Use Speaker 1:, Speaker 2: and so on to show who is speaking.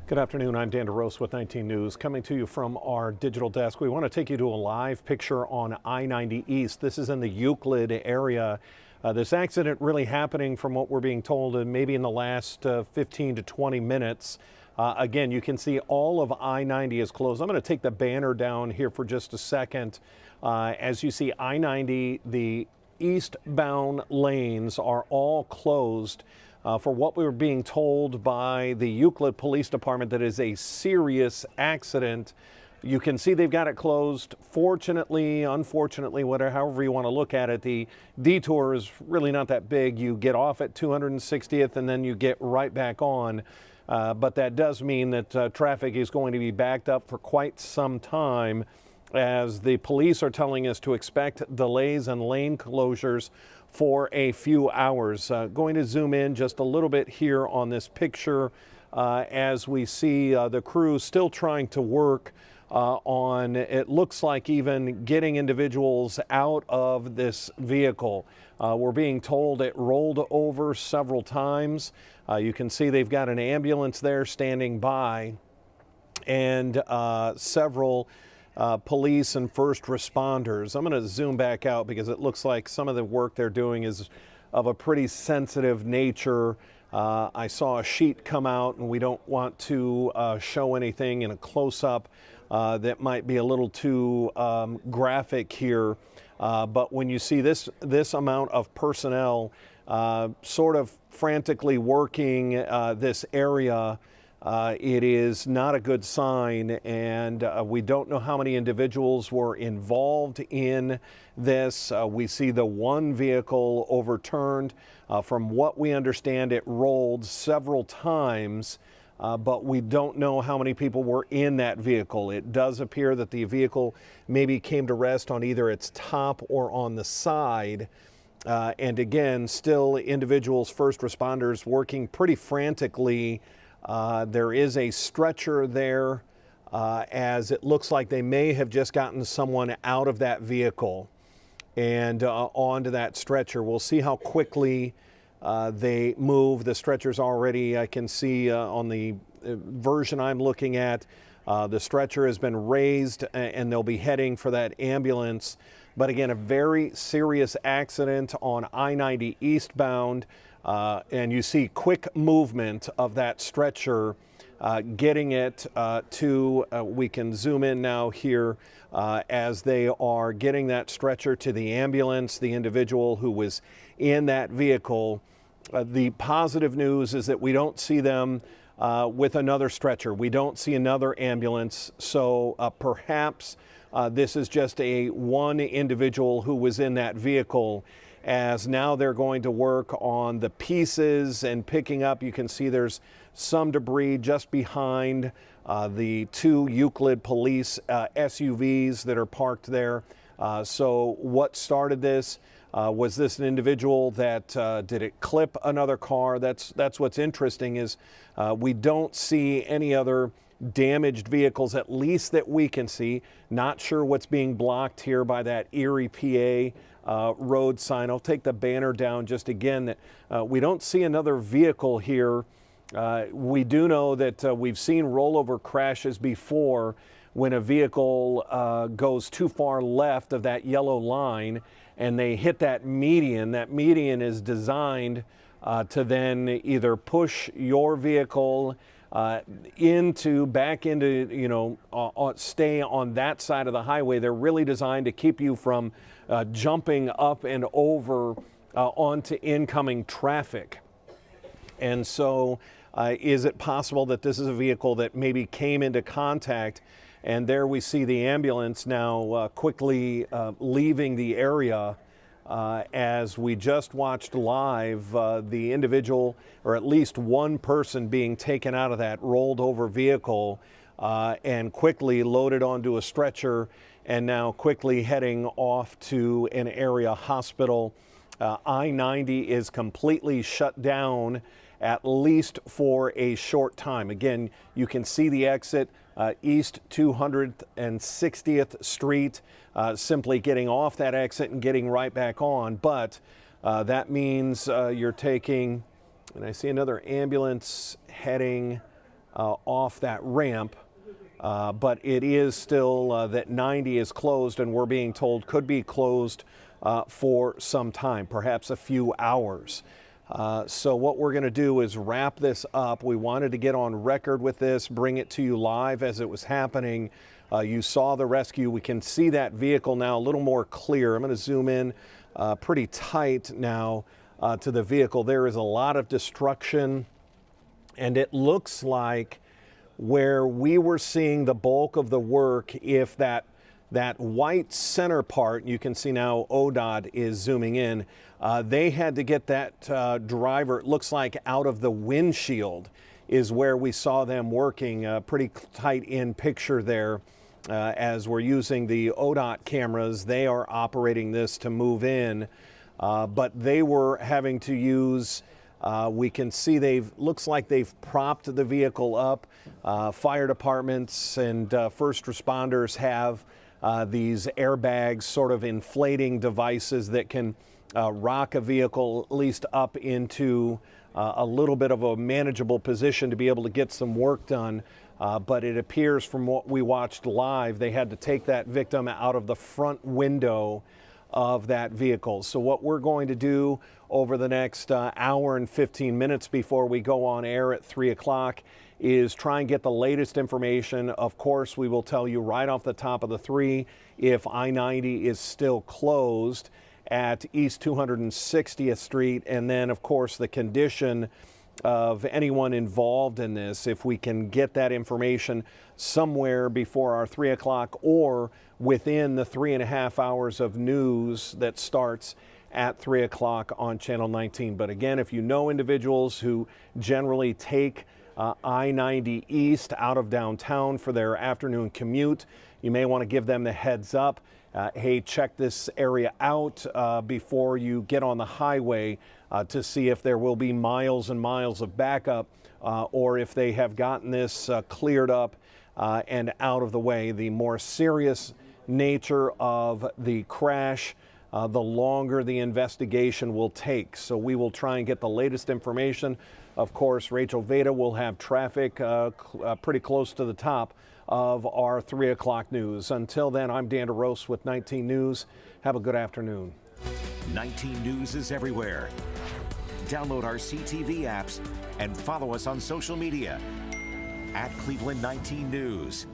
Speaker 1: Good afternoon. I'm Dan DeRose with 19 News. Coming to you from our digital desk, we want to take you to a live picture on I-90 East. This is in the Euclid area. This accident really happening, from what we're being told, maybe in the last 15 to 20 minutes. Again, you can see all of I-90 is closed. I'm going to take the banner down here for just a second. As you see, I-90, the eastbound lanes are all closed. For what we were being told by the Euclid Police Department, that is a serious accident. You can see they've got it closed. Fortunately, unfortunately, whatever, however you want to look at it, the detour is really not that big. You get off at 260th and then you get right back on. But that does mean that traffic is going to be backed up for quite some time, as the police are telling us to expect delays and lane closures for a few hours. Going to zoom in just a little bit here on this picture as we see the crew still trying to work on, it looks like, even getting individuals out of this vehicle. We're being told it rolled over several times. You can see they've got an ambulance there standing by, and several police and first responders. I'm going to zoom back out because it looks like some of the work they're doing is of a pretty sensitive nature. I saw a sheet come out, and we don't want to show anything in a close-up that might be a little too graphic here. But when you see this amount of personnel sort of frantically working this area, it is not a good sign, and we don't know how many individuals were involved in this. We see the one vehicle overturned. From what we understand, it rolled several times, but we don't know how many people were in that vehicle. It does appear that the vehicle maybe came to rest on either its top or on the side. And again, still individuals, first responders, working pretty frantically. There is a stretcher there, as it looks like they may have just gotten someone out of that vehicle and onto that stretcher. We'll see how quickly they move. The stretcher's already, I can see on the version I'm looking at, the stretcher has been raised and they'll be heading for that ambulance. But again, a very serious accident on I-90 eastbound. And you see quick movement of that stretcher, getting it to, we can zoom in now here as they are getting that stretcher to the ambulance, the individual who was in that vehicle. The positive news is that we don't see them with another stretcher. We don't see another ambulance. So perhaps this is just one individual who was in that vehicle, as now they're going to work on the pieces and picking up. You can see there's some debris just behind the two Euclid police SUVs that are parked there. So what started this? Was this an individual that did it clip another car? That's what's interesting, is we don't see any other damaged vehicles, at least that we can see. Not sure what's being blocked here by that Erie, PA road sign. I'll take the banner down just again. That we don't see another vehicle here. We do know that we've seen rollover crashes before, when a vehicle goes too far left of that yellow line and they hit that median. That median is designed to then either push your vehicle back into, stay on that side of the highway. They're really designed to keep you from jumping up and over onto incoming traffic. And so is it possible that this is a vehicle that maybe came into contact? And there we see the ambulance now quickly leaving the area. As we just watched live, the individual, or at least one person, being taken out of that rolled over vehicle and quickly loaded onto a stretcher, and now quickly heading off to an area hospital. I-90 is completely shut down, at least for a short time. Again, you can see the exit, East 260th Street, simply getting off that exit and getting right back on. But that means you're taking, and I see another ambulance heading off that ramp. But it is still that 90 is closed, and we're being told could be closed for some time, perhaps a few hours. So what we're going to do is wrap this up. We wanted to get on record with this, bring it to you live as it was happening. You saw the rescue. We can see that vehicle now a little more clear. I'm going to zoom in pretty tight now to the vehicle. There is a lot of destruction, and it looks like where we were seeing the bulk of the work, if that white center part, you can see now ODOT is zooming in, they had to get that driver, it looks like, out of the windshield is where we saw them working. Pretty tight in picture there as we're using the ODOT cameras. They are operating this to move in, but they were having to use, we can see looks like they've propped the vehicle up. Fire departments and first responders have these airbags, sort of inflating devices that can rock a vehicle at least up into a little bit of a manageable position to be able to get some work done. But it appears from what we watched live, they had to take that victim out of the front window of that vehicle. So what we're going to do over the next hour and 15 minutes before we go on air at 3 o'clock is try and get the latest information. Of course, we will tell you right off the top of the 3 if I-90 is still closed at East 260th Street, and then of course the condition of anyone involved in this, if we can get that information somewhere before our 3 o'clock or within the 3.5 hours of news that starts at 3 o'clock on Channel 19. But again, if you know individuals who generally take I-90 East out of downtown for their afternoon commute, you may want to give them the heads up. Hey, check this area out before you get on the highway to see if there will be miles and miles of backup or if they have gotten this cleared up and out of the way. The more serious nature of the crash, the longer the investigation will take. So we will try and get the latest information. Of course, Rachel Veda will have traffic pretty close to the top of our 3 o'clock news. Until then, I'm Dan DeRose with 19 News. Have a good afternoon.
Speaker 2: 19 News is everywhere. Download our CTV apps and follow us on social media at Cleveland 19 News.